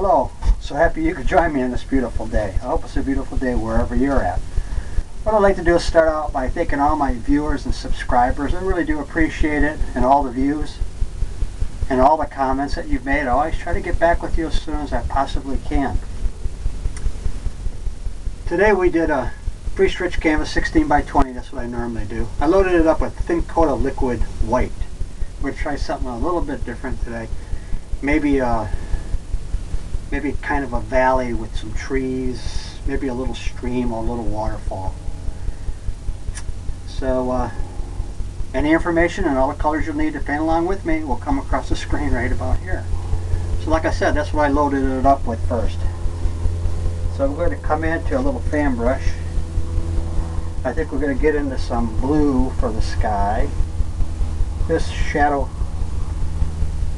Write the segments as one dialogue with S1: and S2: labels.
S1: Hello, so happy you could join me on this beautiful day. I hope it's a beautiful day wherever you're at. What I'd like to do is start out by thanking all my viewers and subscribers. I really do appreciate it, and all the views and all the comments that you've made. I always try to get back with you as soon as I possibly can. Today we did a pre-stretch canvas 16 by 20. That's what I normally do. I loaded it up with a thin coat of liquid white. We're going to try something a little bit different today. Maybe kind of a valley with some trees, maybe a little stream or a little waterfall. So any information and all the colors you'll need to paint along with me will come across the screen right about here. So like I said, that's what I loaded it up with first. So we're going to come into a little fan brush. I think we're going to get into some blue for the sky. This shadow,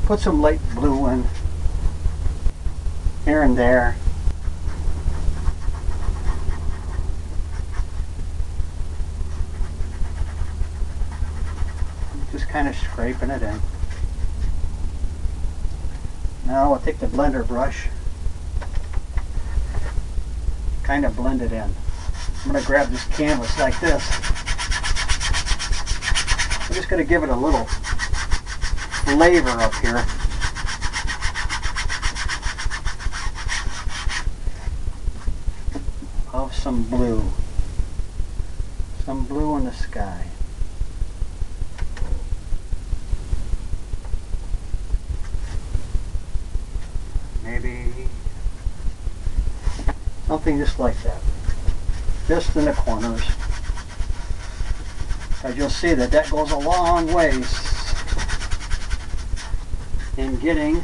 S1: put some light blue in here and there. Just kind of scraping it in. Now I'll take the blender brush, kind of blend it in. I'm going to grab this canvas like this. I'm just going to give it a little flavor up here. Of some blue. Some blue in the sky. Maybe something just like that. Just in the corners. As you'll see that goes a long ways in getting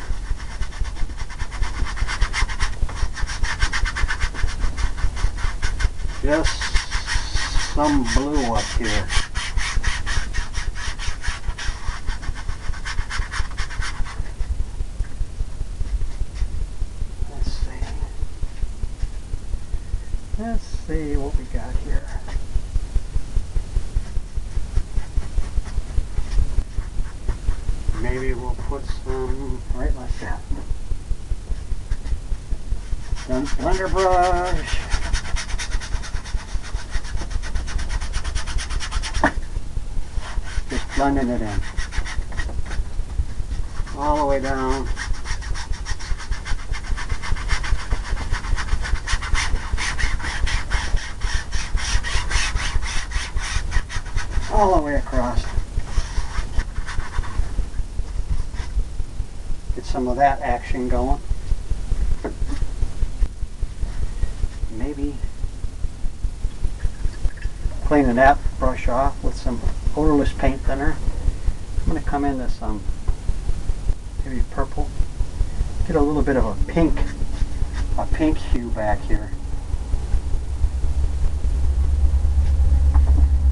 S1: just some blue up here. Let's see what we got here. Maybe we'll put some right like that. Then blender brush. Just blending it in. All the way down. All the way across. Get some of that action going. Maybe cleaning that brush off with some odorless paint thinner. I'm going to come into some maybe purple. Get a little bit of a pink hue back here.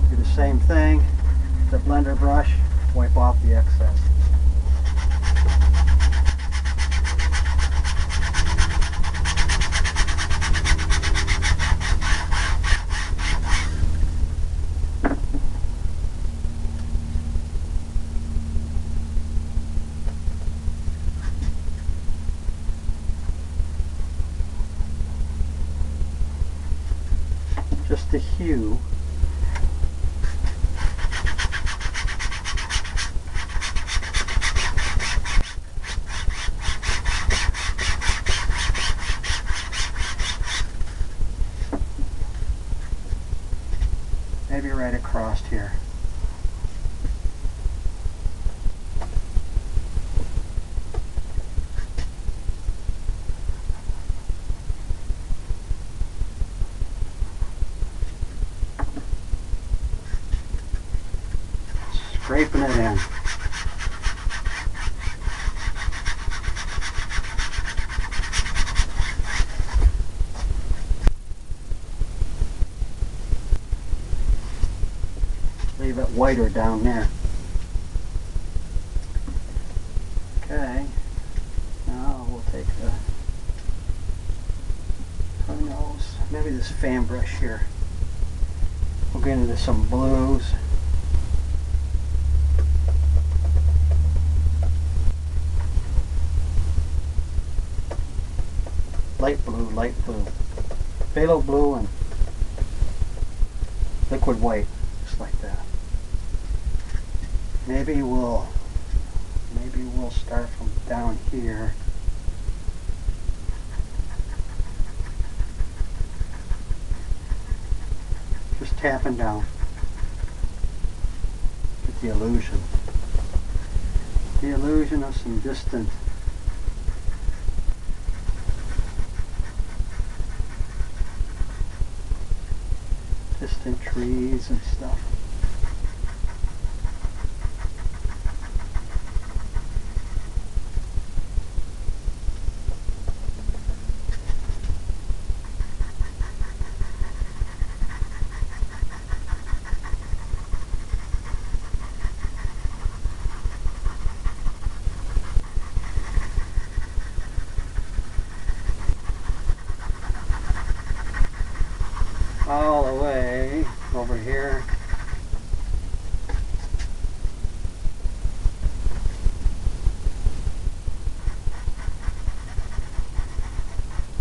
S1: Do the same thing. The blender brush, wipe off the excess. Just the hue. Maybe right across here. Scraping it in. Leave it whiter down there. Okay. Now we'll take the, who knows, maybe this fan brush here. We'll get into some blues. light blue. Phthalo blue and liquid white, just like that. Maybe we'll start from down here. Just tapping down. Get the illusion. The illusion of some distant trees and stuff. All the way over here.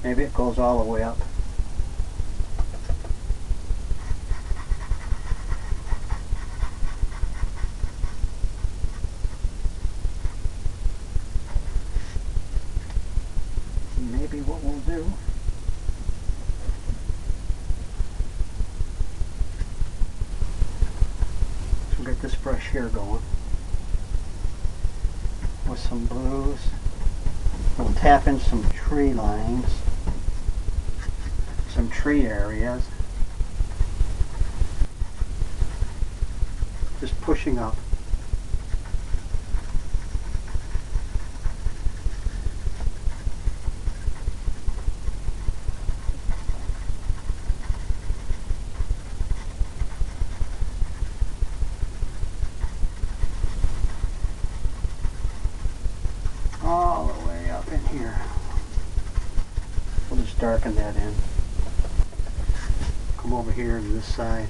S1: Maybe it goes all the way up. Maybe what we'll do, get this brush here going with some blues. We'll tap in some tree lines, some tree areas, just pushing up. All the way up in here. We'll just darken that in. Come over here to this side.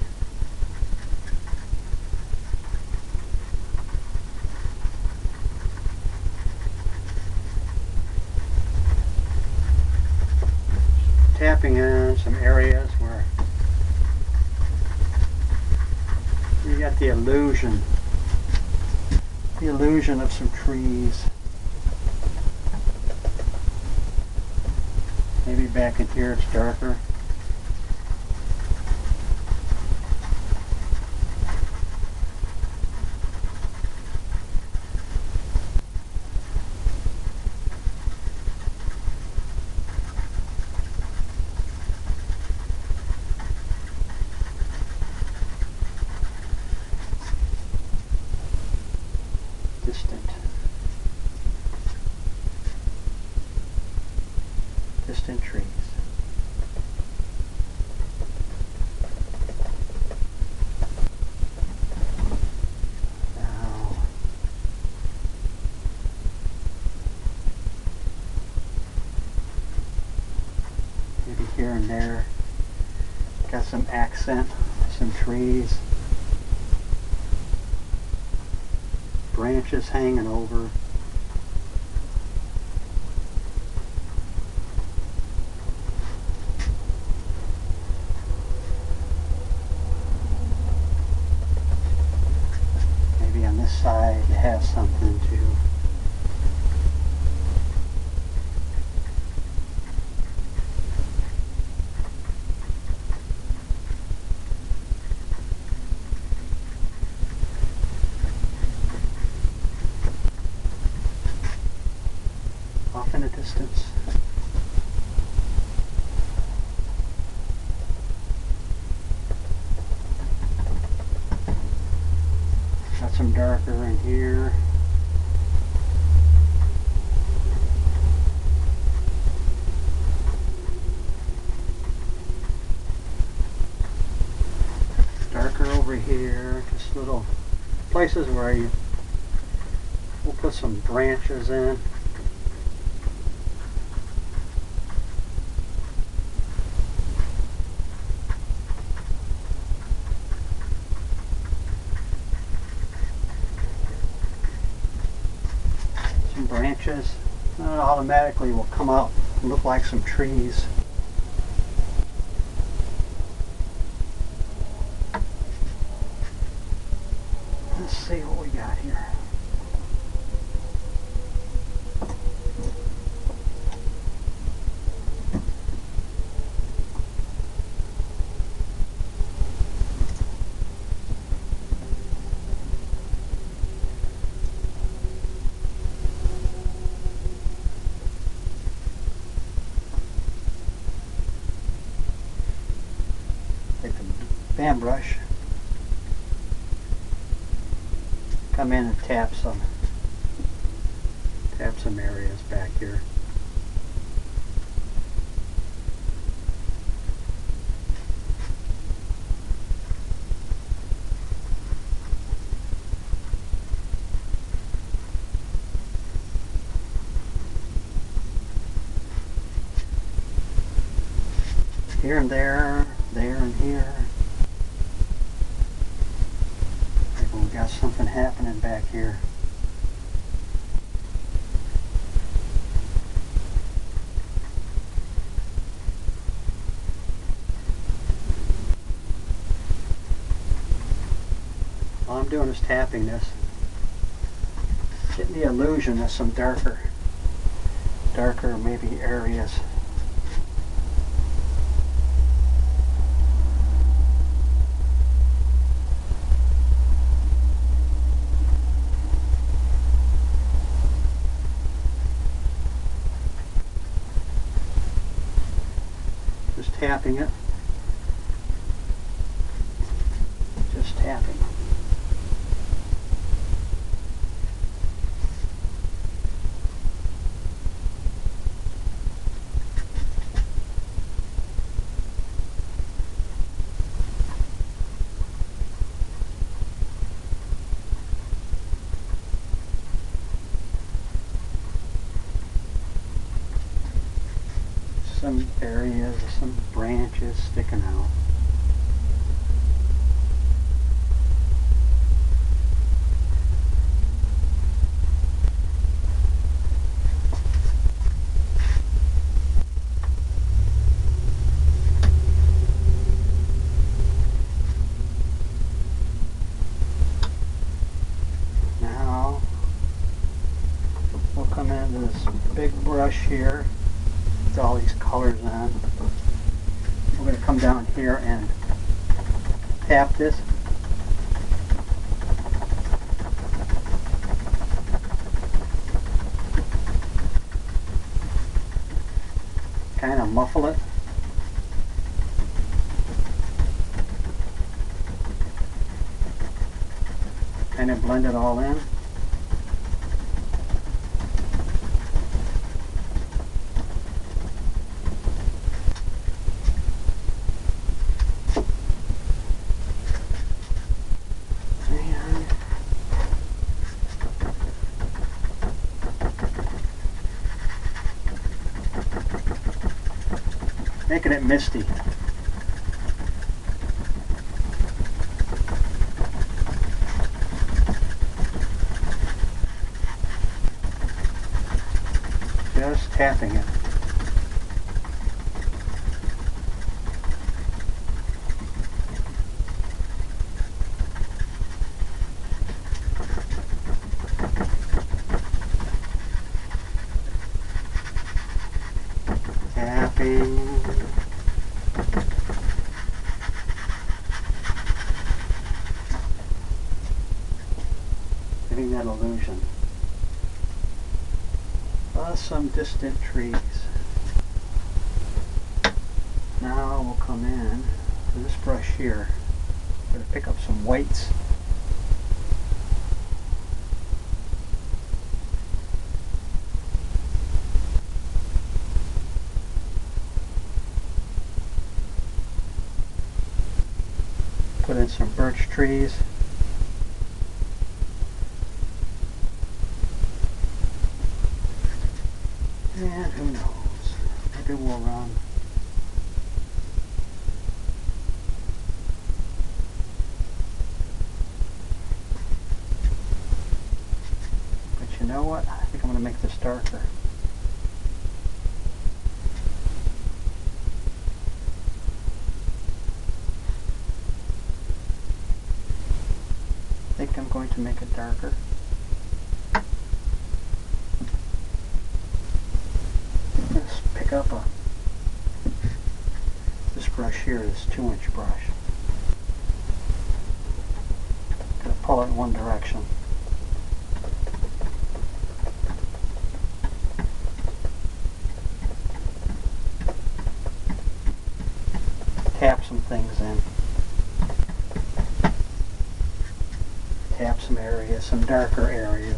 S1: Tapping in some areas where you got the illusion of some trees. Maybe back in here it's darker. Distant trees. Now, maybe here and there, got some accent, some trees, branches hanging over. Side to have something to off in the distance. Got some darker in here. Darker over here. Just little places where we'll put some branches in. Branches automatically will come out and look like some trees. Let's see what we got here. Take the fan brush, come in and tap some areas back here. Here and there and here. Maybe we got something happening back here. All I'm doing is tapping this, getting the illusion of some darker maybe areas. Just tapping it. Just tapping. Some areas, some branches sticking out. Now we'll come into this big brush here. All these colors on. We're going to come down here and tap this. Kind of muffle it. Kind of blend it all in. Making it misty. Just tapping it. Tapping. Getting that illusion. Some distant trees. Now we'll come in to this brush here. We're going to pick up some whites. Put in some birch trees. And who knows, maybe we'll run. But you know what? I think I'm going to make this darker. I think think I'm going to make it darker. Let's pick up this brush here, this 2-inch brush. Gonna pull it in one direction. Tap some things in. Tap some areas, some darker areas.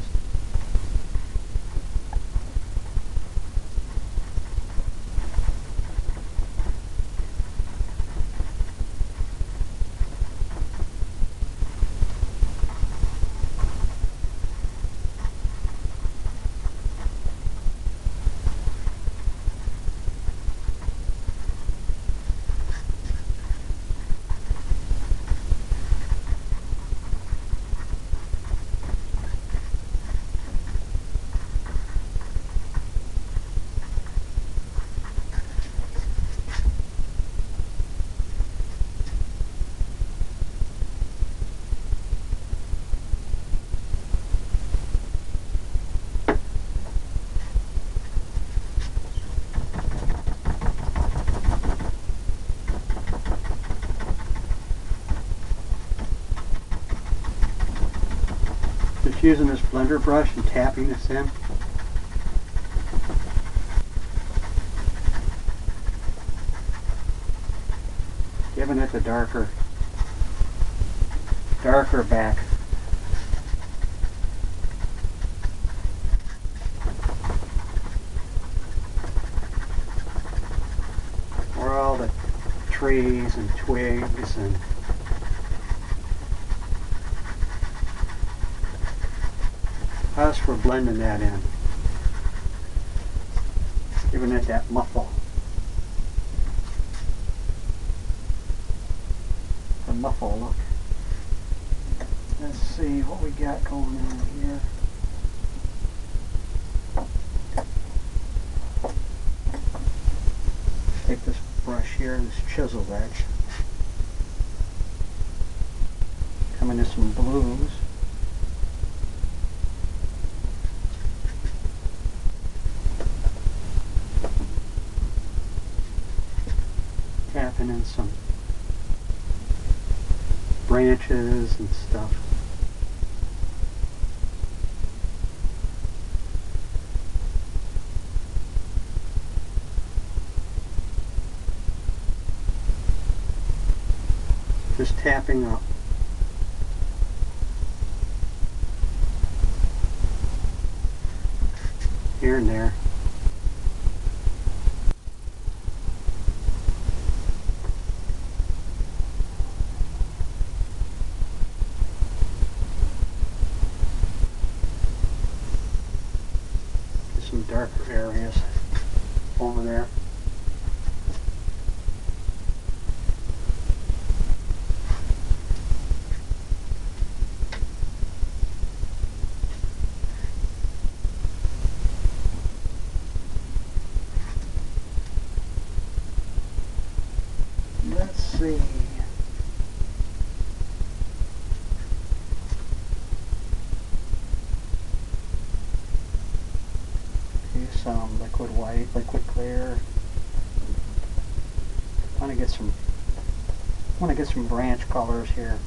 S1: Just using this blender brush and tapping this in. Giving it the darker back. Where all the trees and twigs and us for blending that in. Giving it that muffle. The muffle look. Let's see what we got going on here. Take this brush here, this chisel edge. Come into some blues. Tapping in some branches and stuff. Just tapping up. Here and there. Some darker areas over there. Let's see. Some liquid white, liquid clear. I want to get some branch colors here.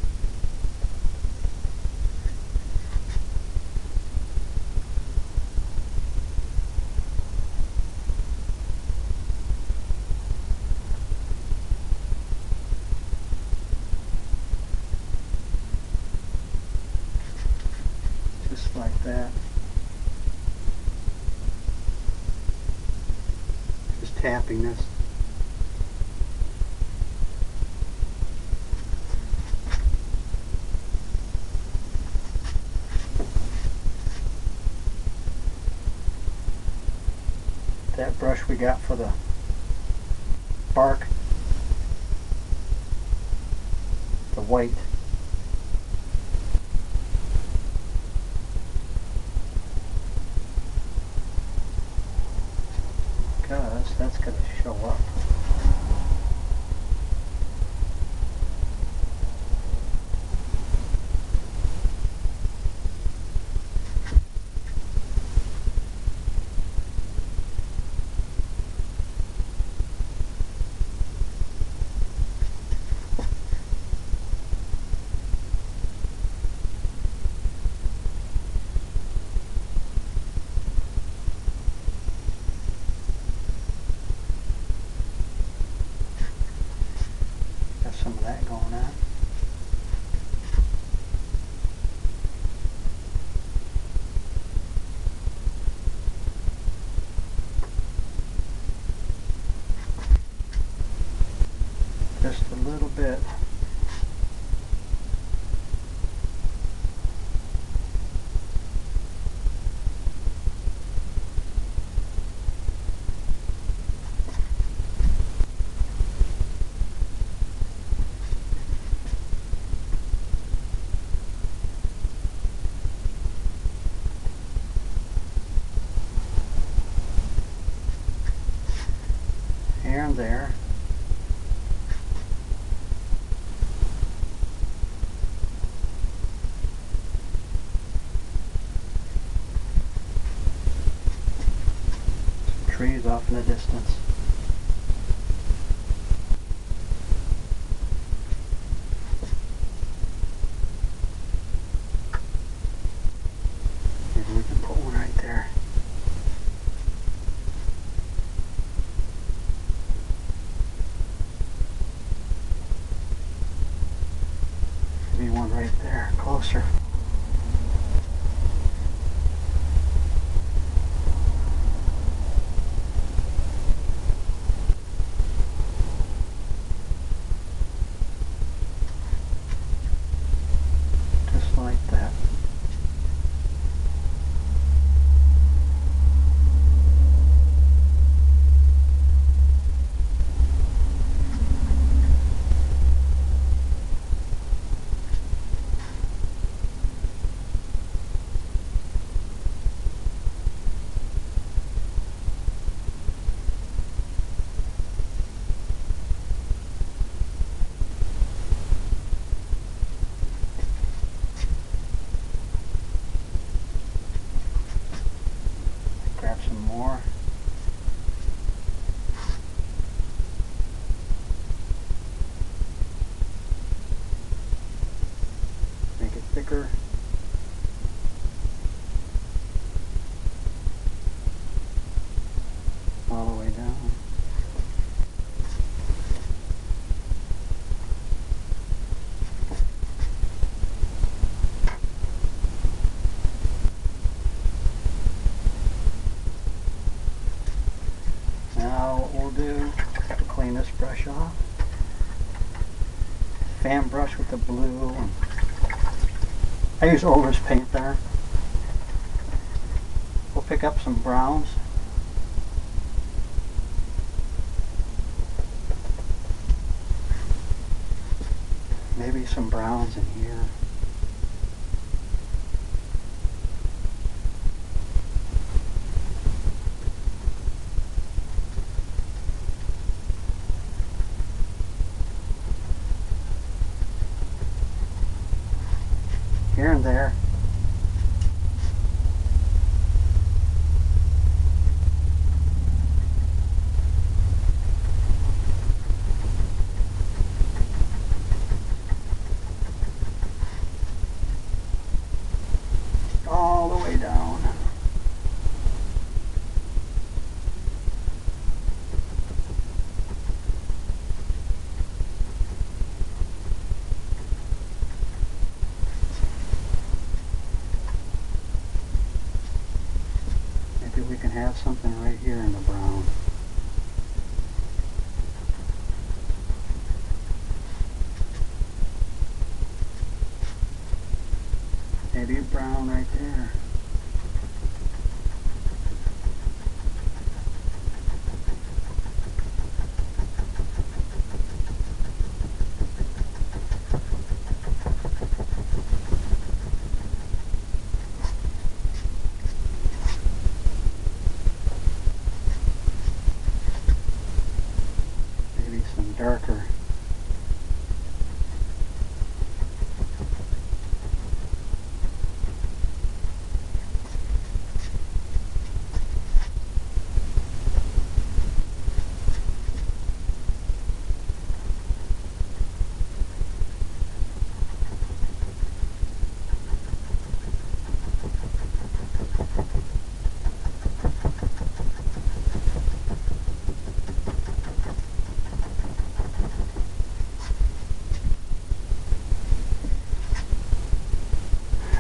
S1: Just like that. Tapping this. That brush we got for the bark, the white. Because that's going to show up. little bit. Here and there. Some trees off in the distance. Maybe we can put one right there. One right there, closer. Just like that. Grab some more. Make it thicker. All the way down. Now what we'll do to clean this brush off, fan brush with the blue. I use Older's paint there. We'll pick up some browns. Maybe some browns in here. Here and there. All the way down. Maybe we can have something right here in the brown. Maybe a brown right there. Maybe some darker.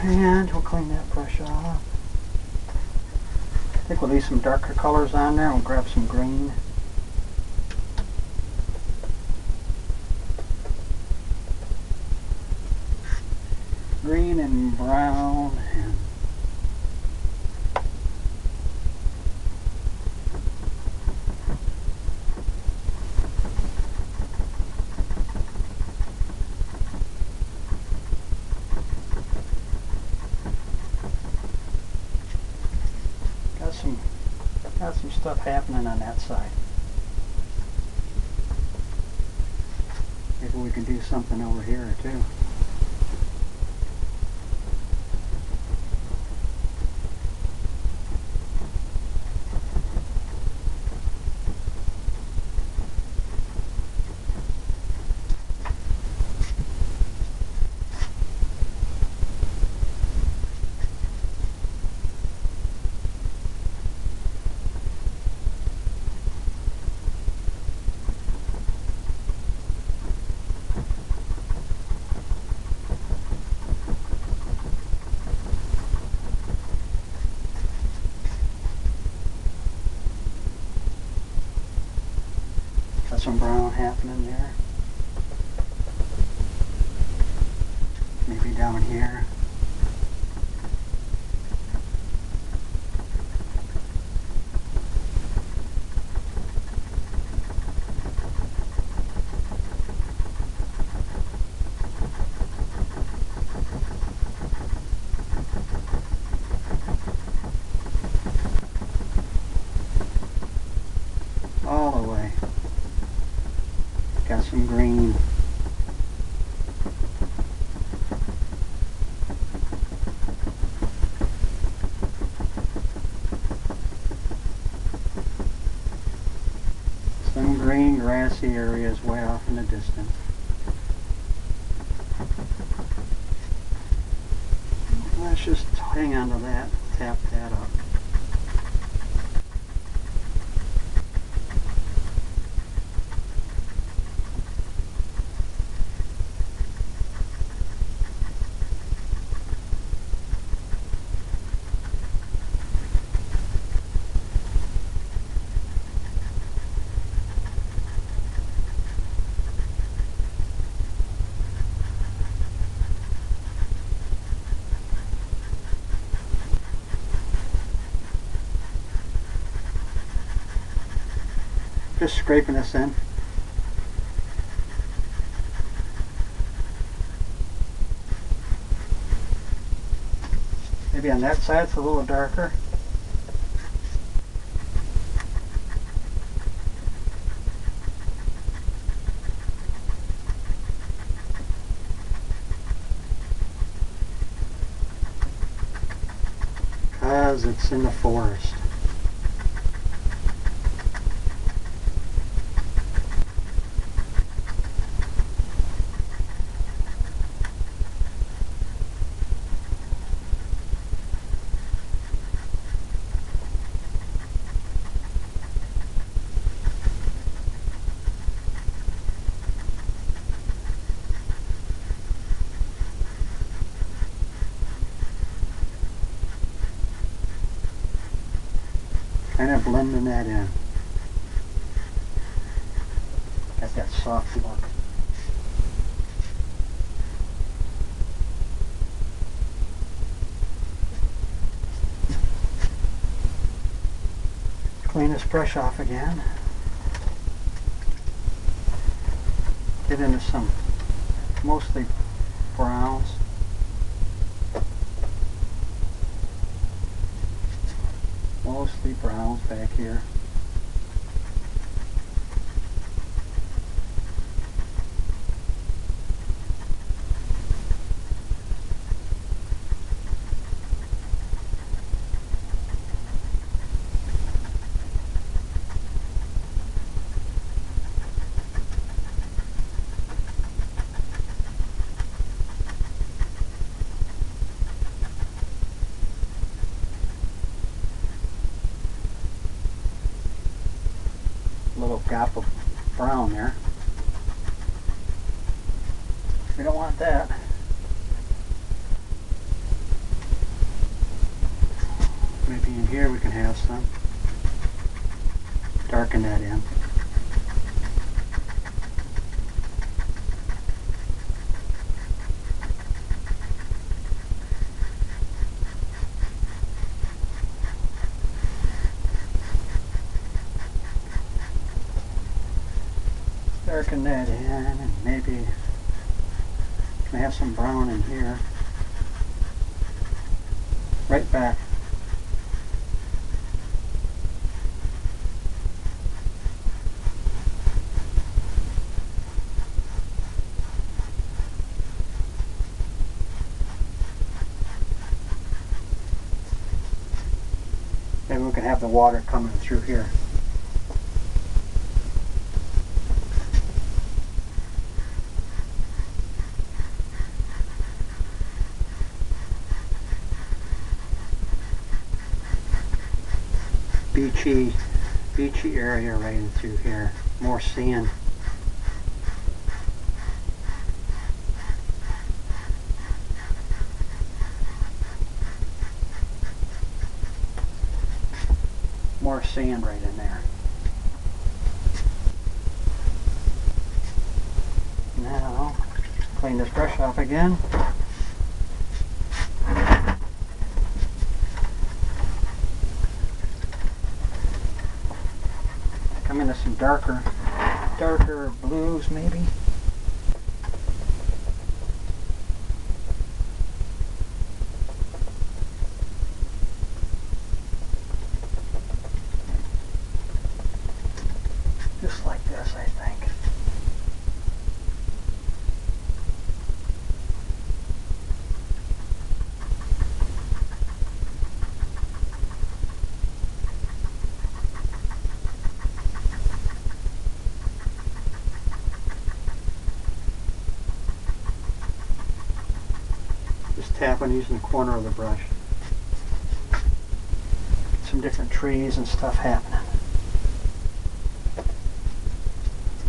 S1: And we'll clean that brush off. I think we'll leave some darker colors on there. We'll grab some green. green and brown and got some stuff happening on that side. Maybe we can do something over here too. Got some brown happening there. Maybe down here. All the way. Got some green. Some green grassy areas way off in the distance. Let's just hang on to that, tap that up. Just scraping this in. Maybe on that side it's a little darker. Because it's in the forest. Kind of blending that in. Got that soft look. Clean this brush off again. Get into some mostly browns. Mostly browns back here. Little gap of brown there. We don't want that. Maybe in here we can have some. Darken that in. darken that in, and maybe can have some brown in here. Right back. Maybe we can have the water coming through here. Beachy area right in through here. More sand. More sand right in there. Now, clean this brush off again. Come into some darker blues maybe. Just like this, I think. Just tapping using the corner of the brush. Some different trees and stuff happening.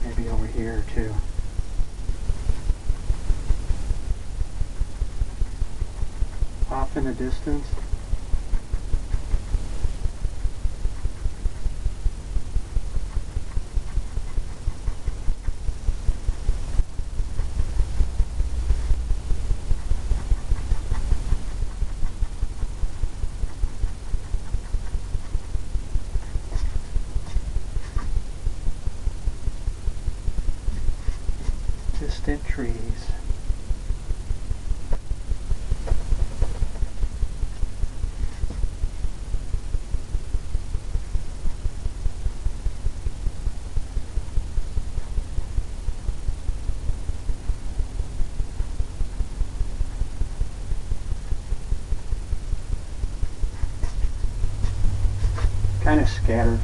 S1: Maybe over here too. Off in the distance. Distant trees. Kind of scattered.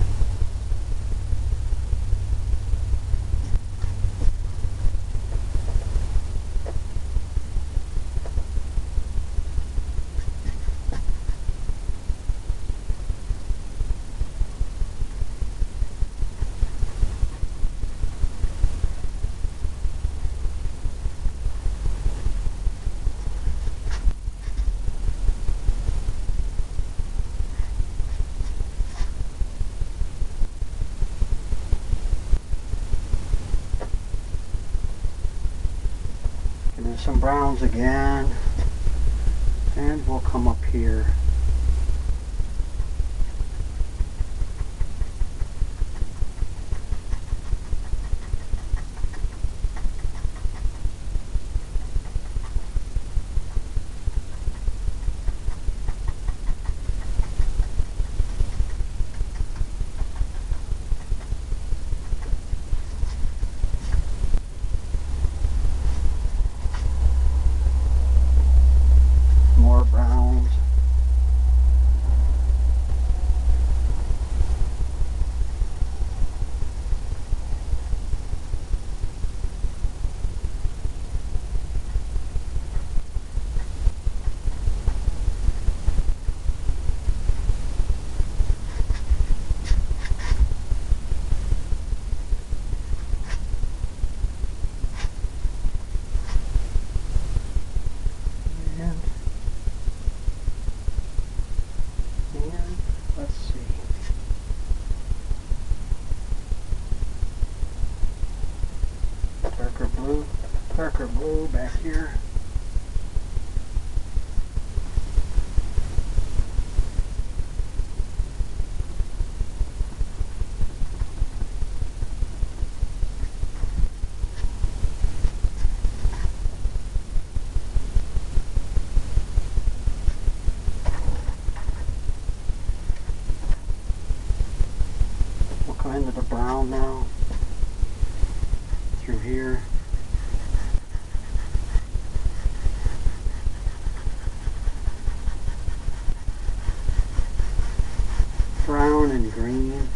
S1: And then some browns again, and we'll come up here. More browns. And let's see. Darker blue back here. brown now through here. Brown and green.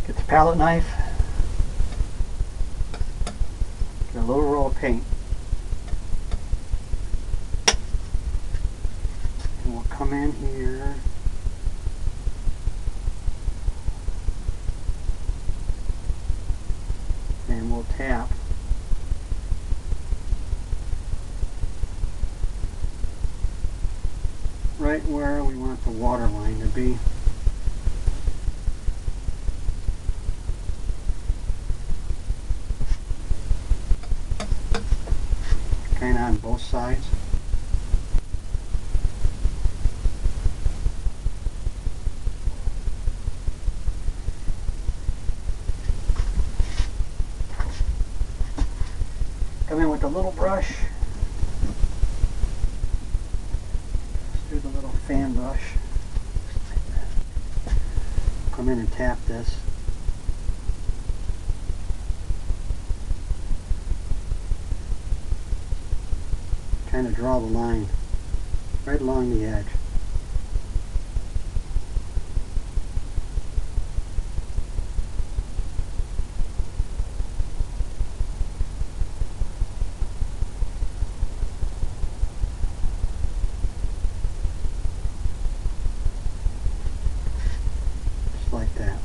S1: Get the palette knife. Get a little roll of paint. And we'll come in here. And we'll tap right where we want the water line to be. Kind of on both sides. Come in with the little brush. Let's do the little fan brush. Come in and tap this. Kind of draw the line right along the edge. Just like that.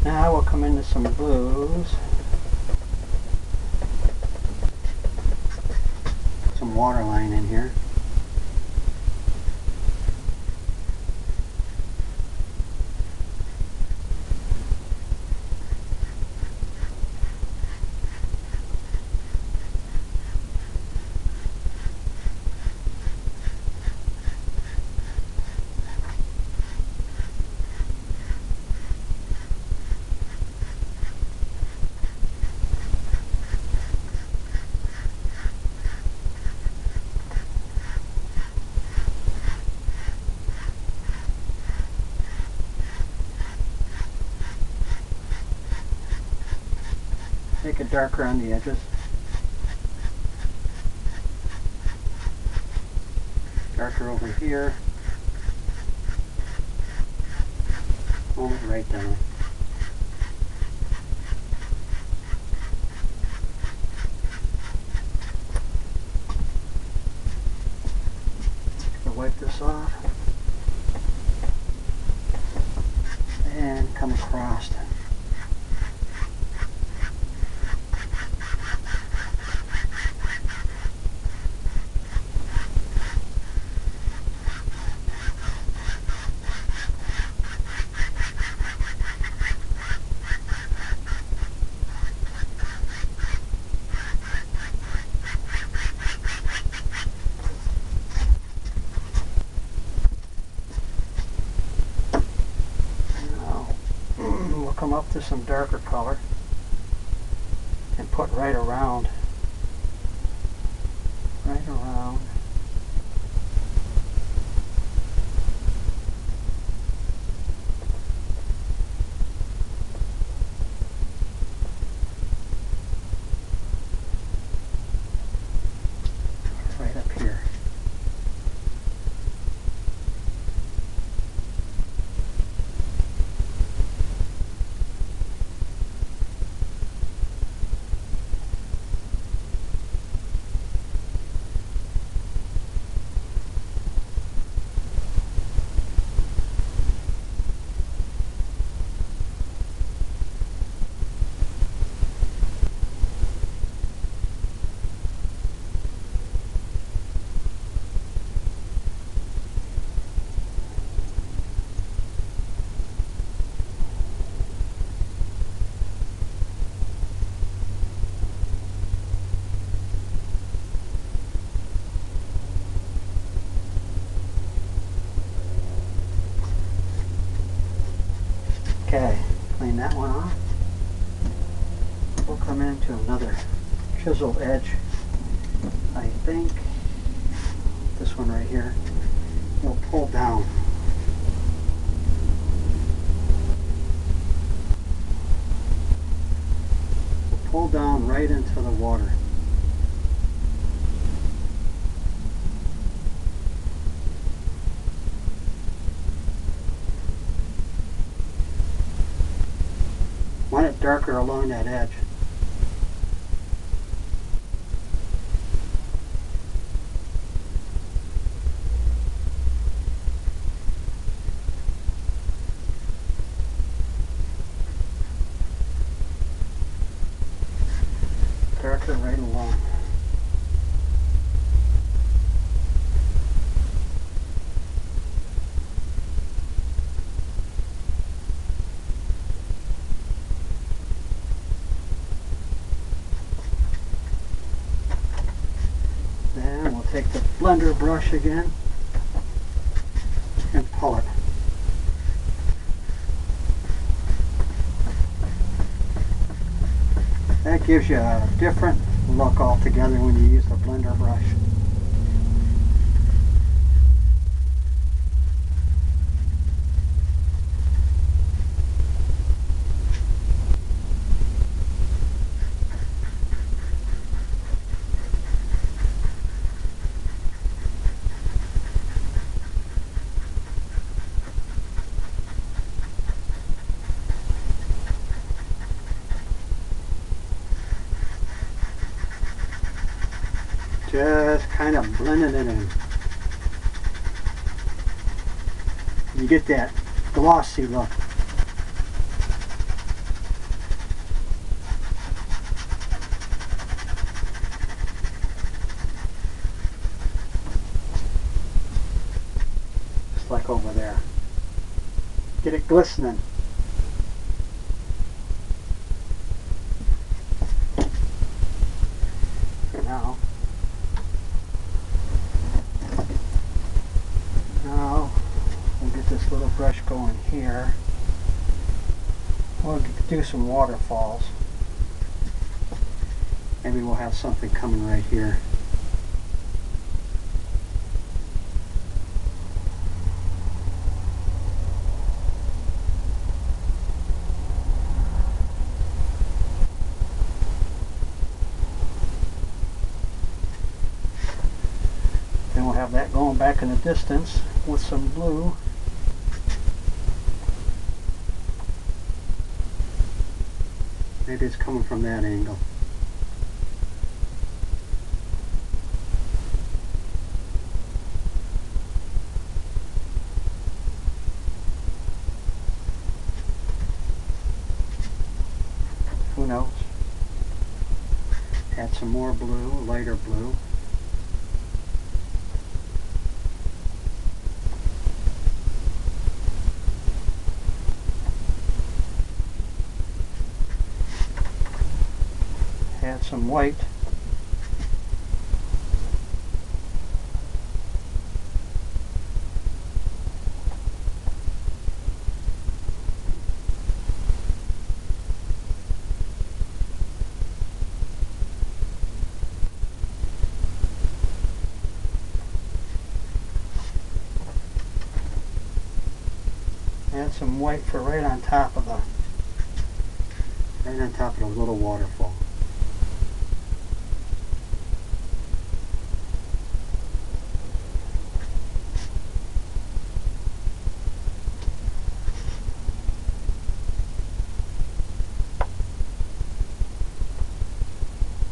S1: Now we'll come into some blues. Some water line in here. Make it darker on the edges. Darker over here. Hold it right down. Wipe this off. And come across. Come up to some darker color and put right around. Right up here. clean that one off. We'll come into another chiseled edge. I think this one right here. We'll pull down. We'll pull down right into the water. Want it darker along that edge. Darker right along. Then we'll take the blender brush again and pull it. That gives you a different look altogether when you use the blender brush. Just kind of blending it in. You get that glossy look. Just like over there. Get it glistening. Now we'll get this little brush going here. We'll do some waterfalls. Maybe we'll have something coming right here. Then we'll have that going back in the distance with some blue. Maybe it's coming from that angle. Who knows? Add some more blue, lighter blue. Add some white. Add some white for right on top of the little waterfall.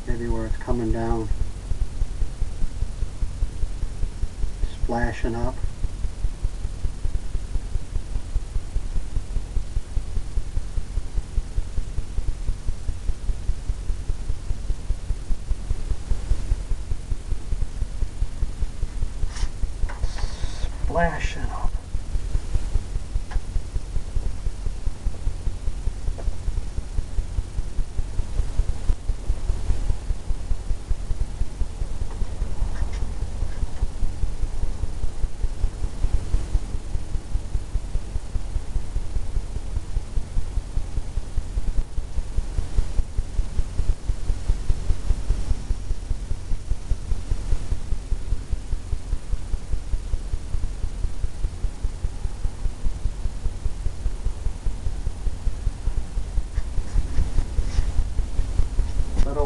S1: Maybe where it's coming down, splashing up. Splashing up.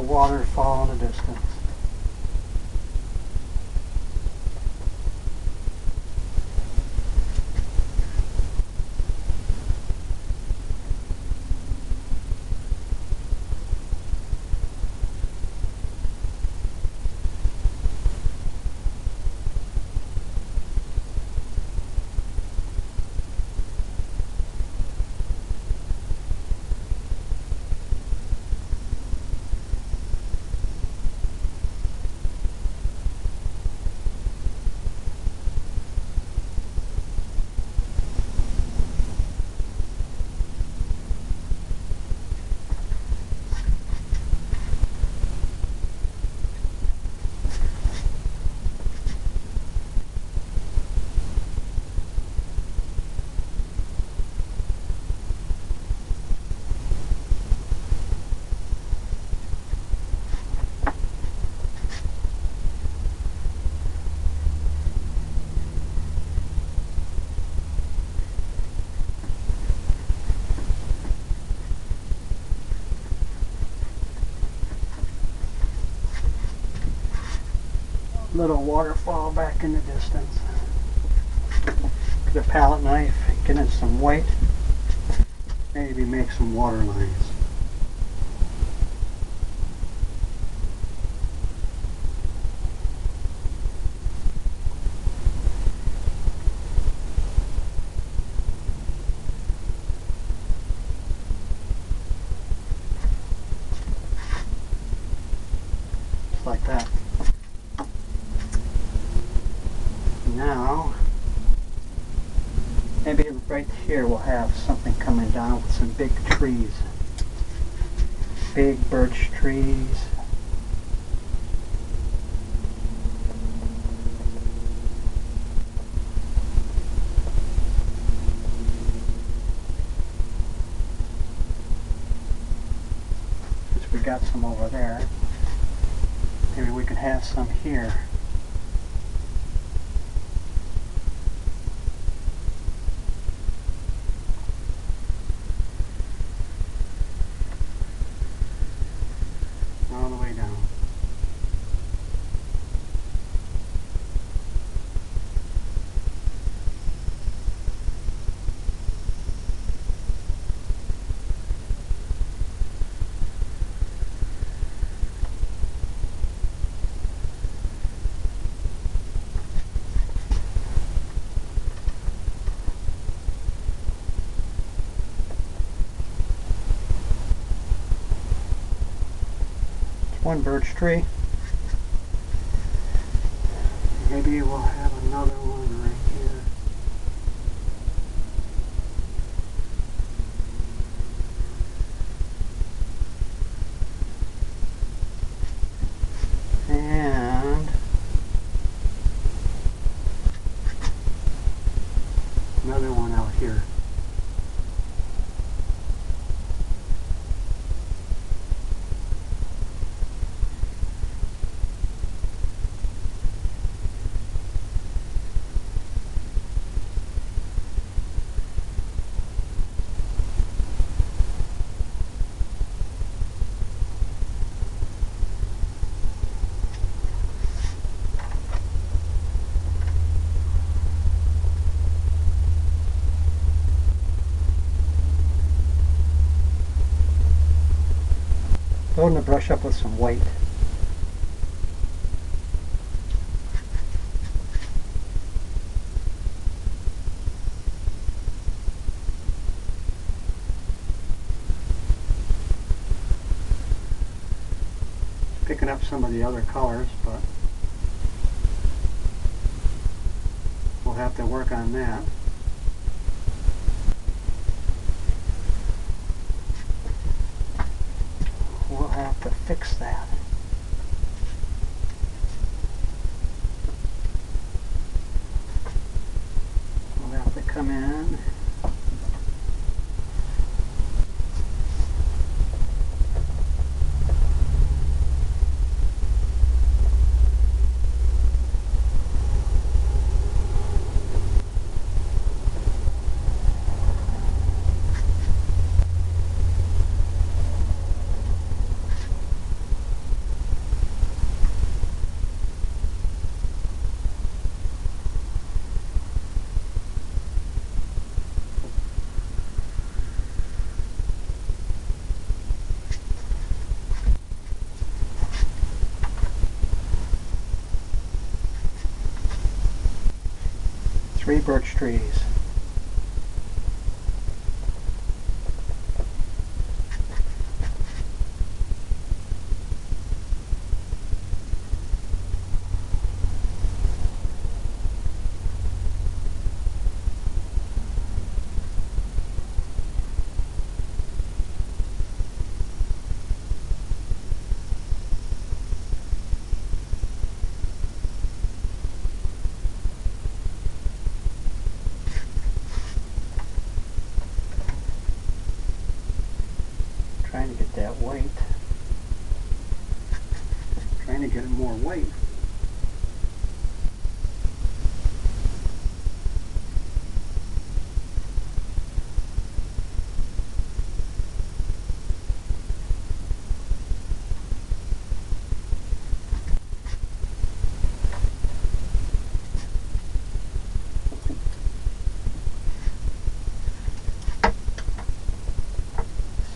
S1: waterfall in the distance. Little waterfall back in the distance. Get a palette knife, get in some white, maybe make some water lines. Just like that. Now, maybe right here we'll have something coming down with some big trees. Big birch trees. Which we got some over there. Maybe we could have some here. All the way down. One birch tree. Maybe we'll have another one right here. And another one out here. Loading the brush up with some white. Picking up some of the other colors, but we'll have to work on that. We'll have to fix that. We'll have to come in. 3 birch trees. Trying to get that weight. Trying to get it more weight.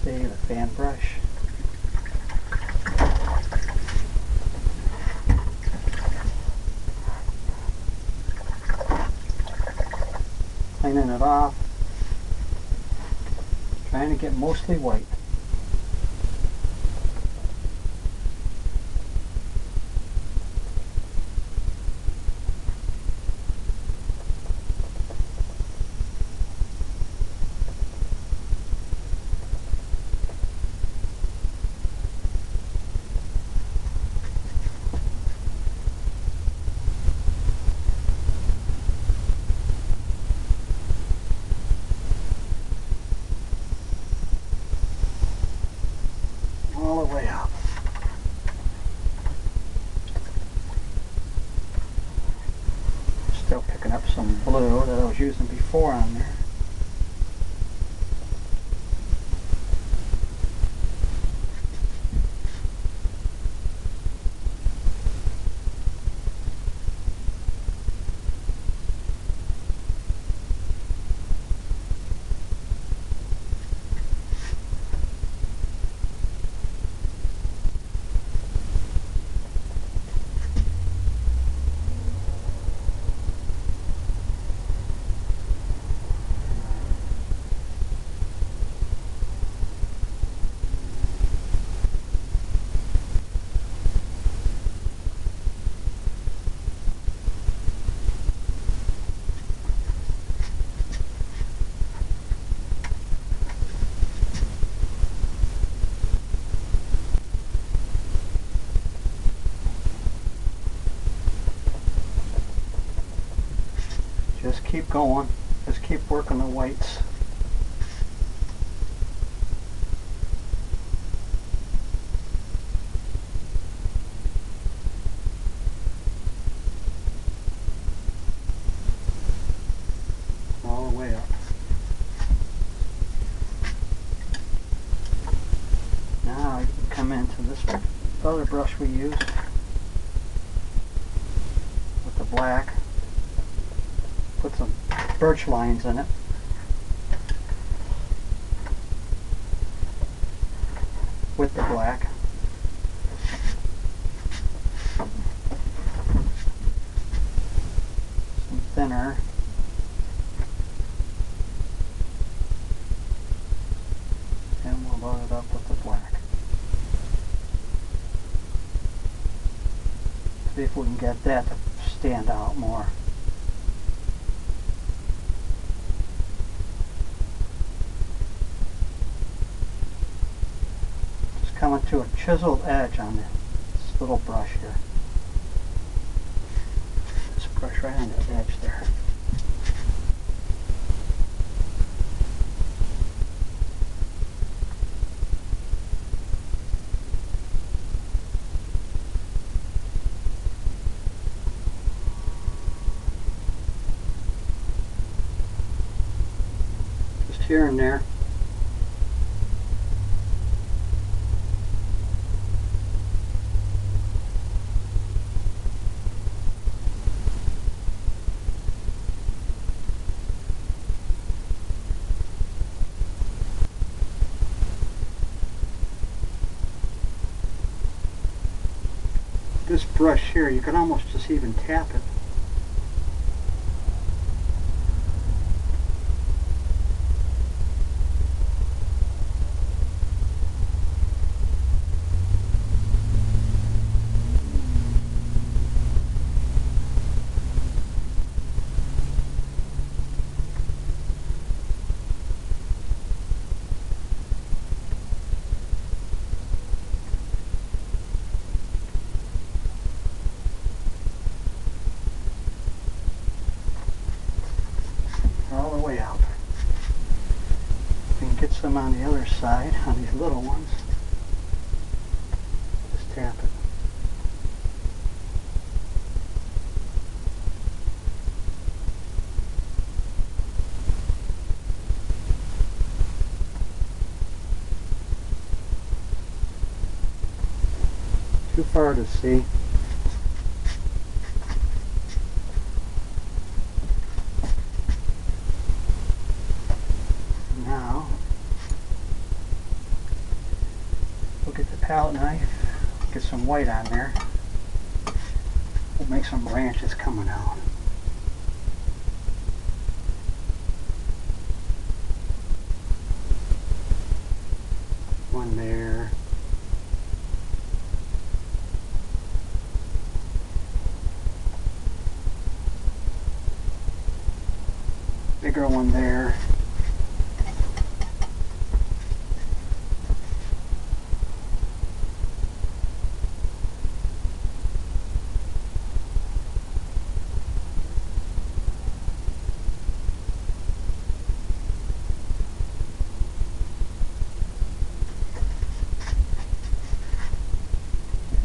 S1: See the fan brush. Cleaning it off. Trying to get mostly white. All the way up. Still picking up some blue that I was using before on there. Just keep going. Just keep working the whites. All the way up. Now you can come into this other brush we used with the black. Put some birch lines in it. With the black. Some thinner. And we'll load it up with the black. See if we can get that to stand out more. Coming to a chiseled edge on this little brush here. Just brush right on the edge there. Just here and there. This brush here, you can almost just even tap it. some on the other side, on these little ones. Just tap it. Too far to see. Now, we'll get the palette knife, get some white on there. We'll make some branches coming out. One there. Bigger one there.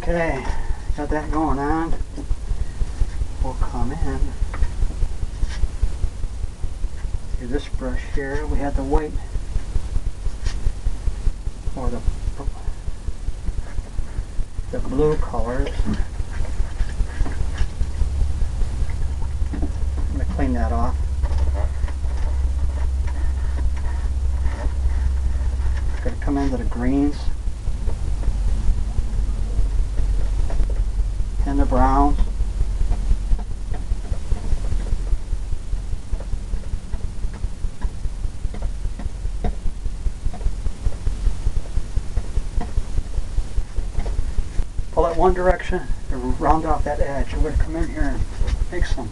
S1: Okay, got that going on. We'll come in. See this brush here, we had the white or the blue colors. I'm going to clean that off. Going to come into the greens and the browns. Pull it one direction and round off that edge. We're going to come in here and make some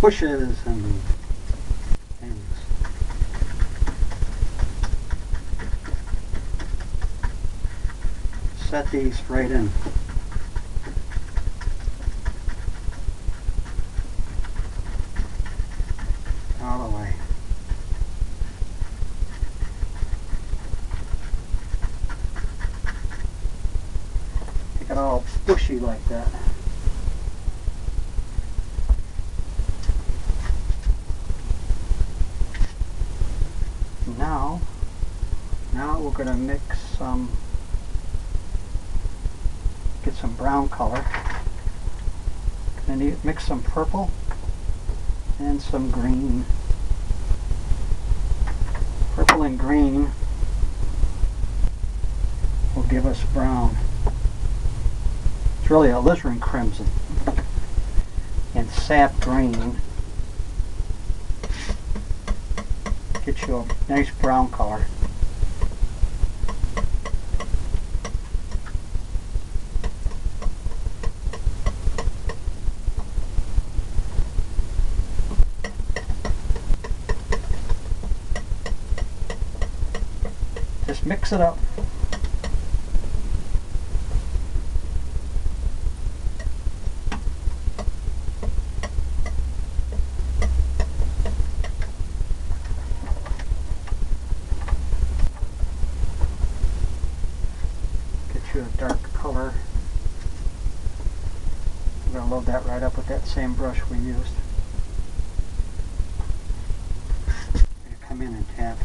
S1: bushes and things. Set these right in. All the way. Make it all bushy like that. Now we're going to mix some, get some brown color. And mix some purple and some green. Purple and green will give us brown. It's really alizarin crimson and sap green. Get you a nice brown color. Just mix it up. Get you a dark color. We're going to load that right up with that same brush we used. Come in and tap.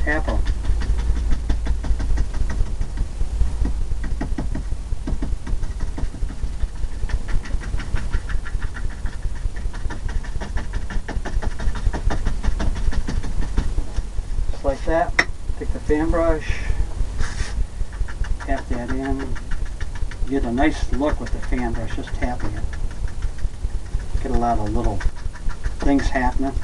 S1: Apple. Just like that. Take the fan brush, tap that in. You get a nice look with the fan brush, just tapping it. Get a lot of little things happening.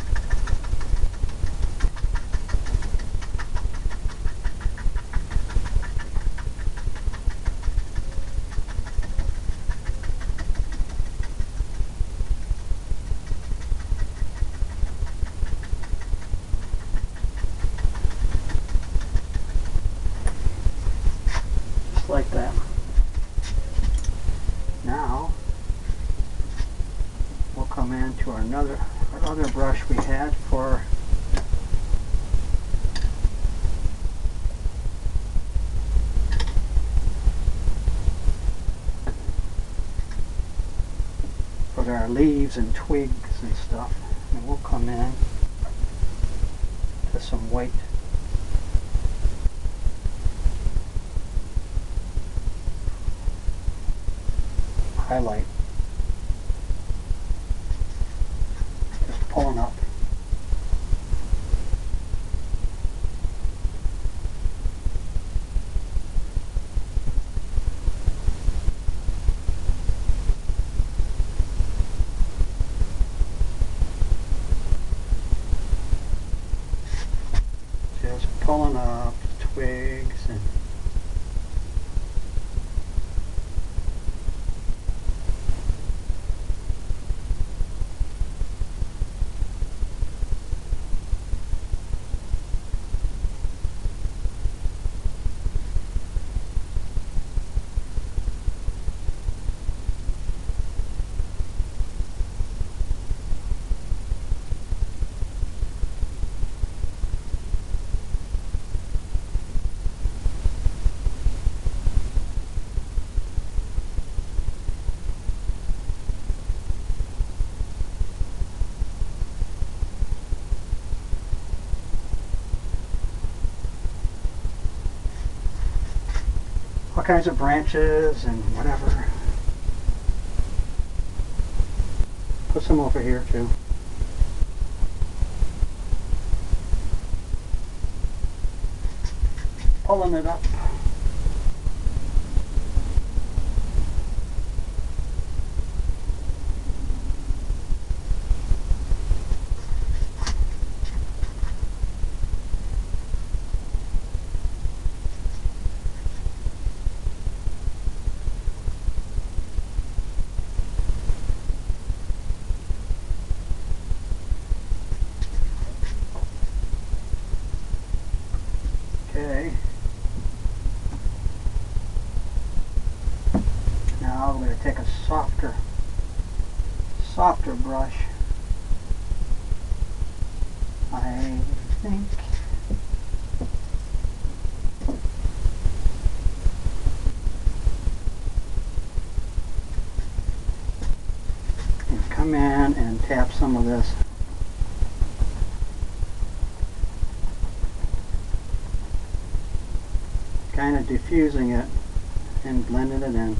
S1: Like that. Now we'll come into our other brush we had for with our leaves and twigs and stuff. And we'll come in to some white highlight. Just pulling up. Just pulling up twigs and all kinds of branches and whatever. Put some over here too. Pulling it up. Okay. Now I'm going to take a softer brush. I think. And come in and tap some of this. Kind of diffusing it and blending it in.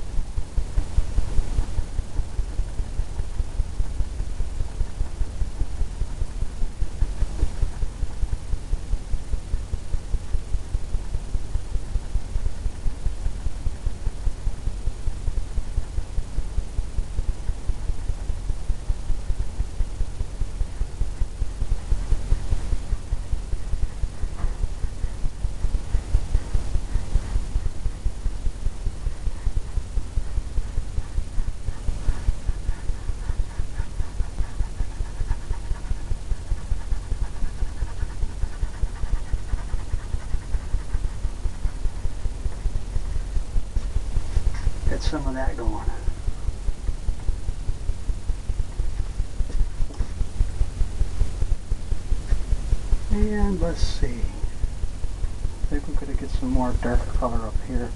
S1: Get some of that going. And let's see. I think we're going to get some more dark color up here.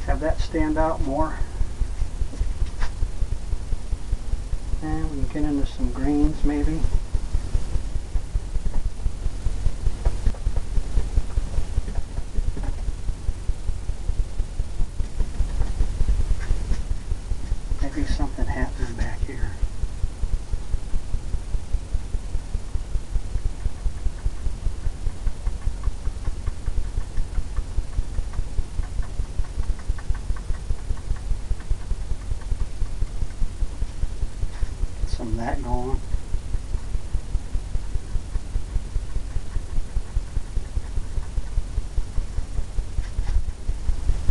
S1: Have that stand out more. And we can get into some greens maybe. Maybe something happening back here. Some of that going.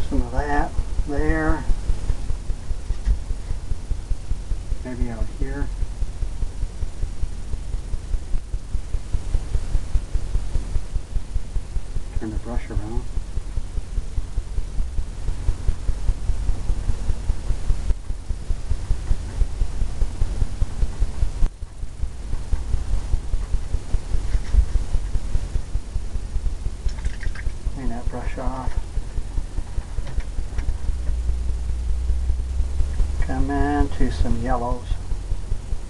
S1: Some of that there. Maybe out here. Turn the brush around. some yellows.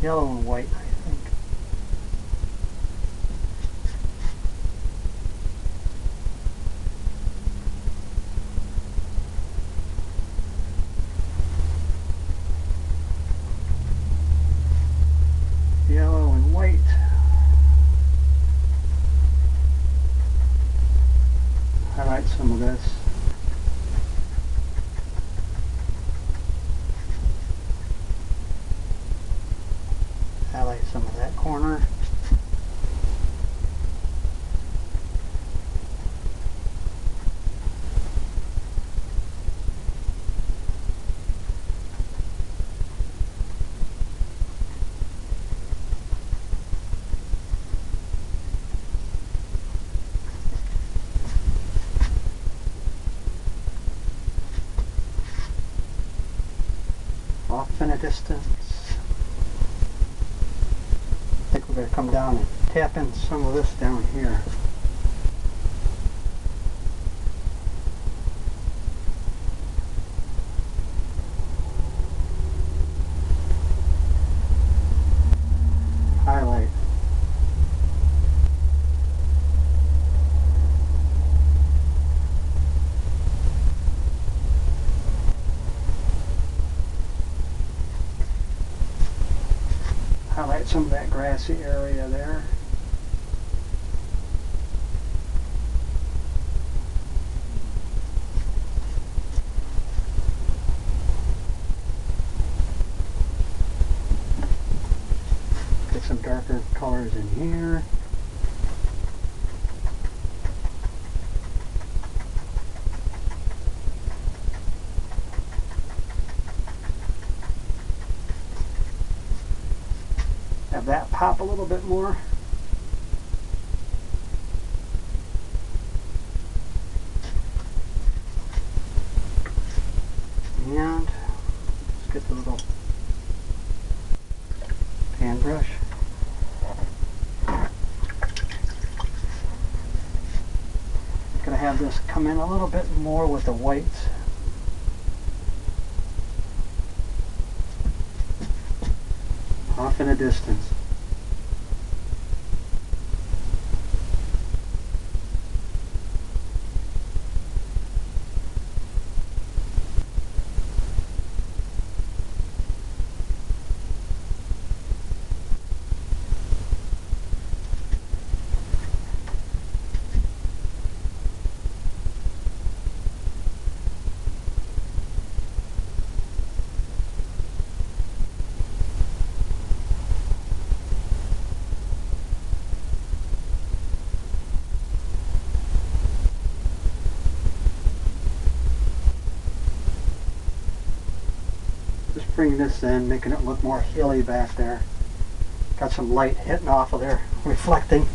S1: Yellow and white, I think. Yellow and white. Highlight some of this. Highlight some of that corner. Off in a distance. I think we're going to come down and tap in some of this down here. Highlight. Highlight some of that grassy area there. Get some darker colors in here. Have that pop a little bit more. And let's get the little pan brush. Gonna have this come in a little bit more with the whites. Off in a distance. Just bring this in, making it look more hilly back there. Got some light hitting off of there, reflecting.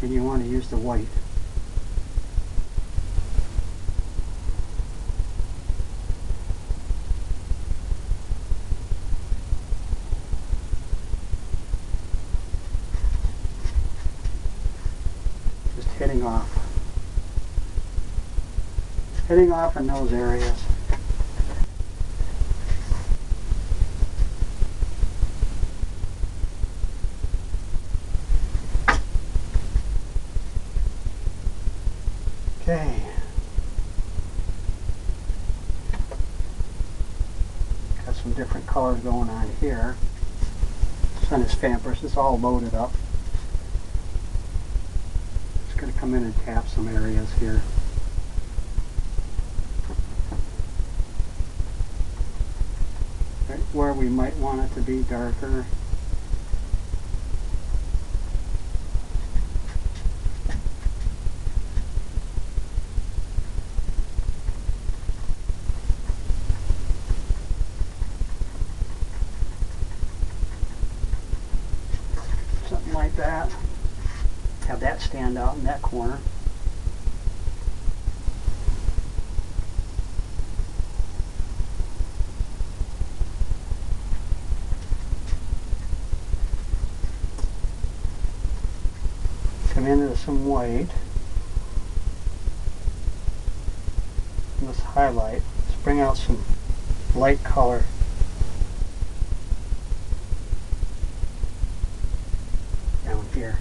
S1: And you want to use the white. Just hitting off. Hitting off in those areas. Okay. Got some different colors going on here. Sun is Fampers. It's all loaded up. Just going to come in and tap some areas here. Right where we might want it to be darker. Like that. Have that stand out in that corner. Come into some white. Let's highlight. Let's bring out some light color. Down here.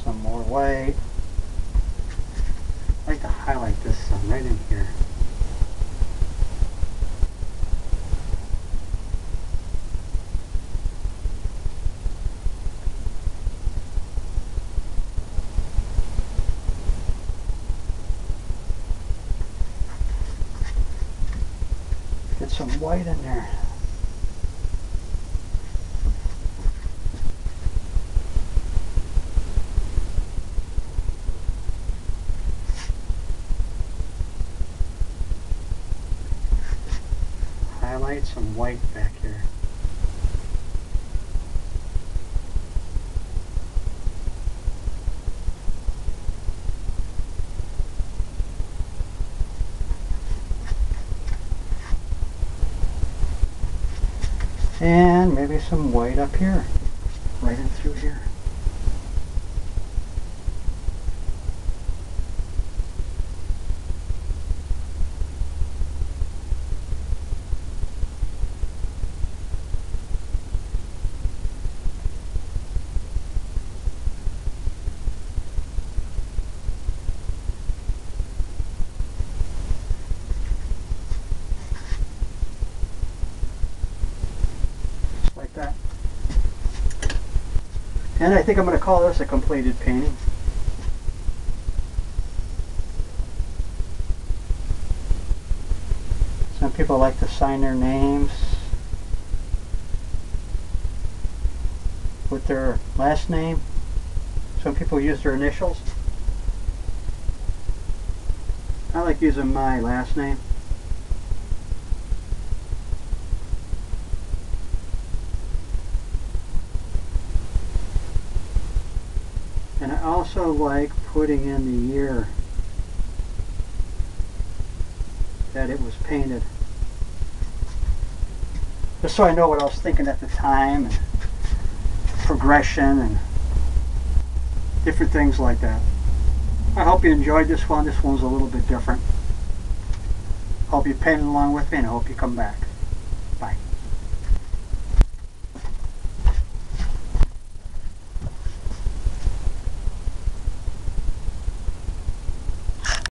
S1: Some more white. I like to highlight this right in here. Get some white in there. Highlight some white back here. And maybe some white up here, right in through here. Like that. And I think I'm going to call this a completed painting. Some people like to sign their names with their last name. Some people use their initials. I like using my last name. And I also like putting in the year that it was painted. Just so I know what I was thinking at the time, and progression and different things like that. I hope you enjoyed this one. This one's a little bit different. Hope you painted along with me, and I hope you come back. Bye.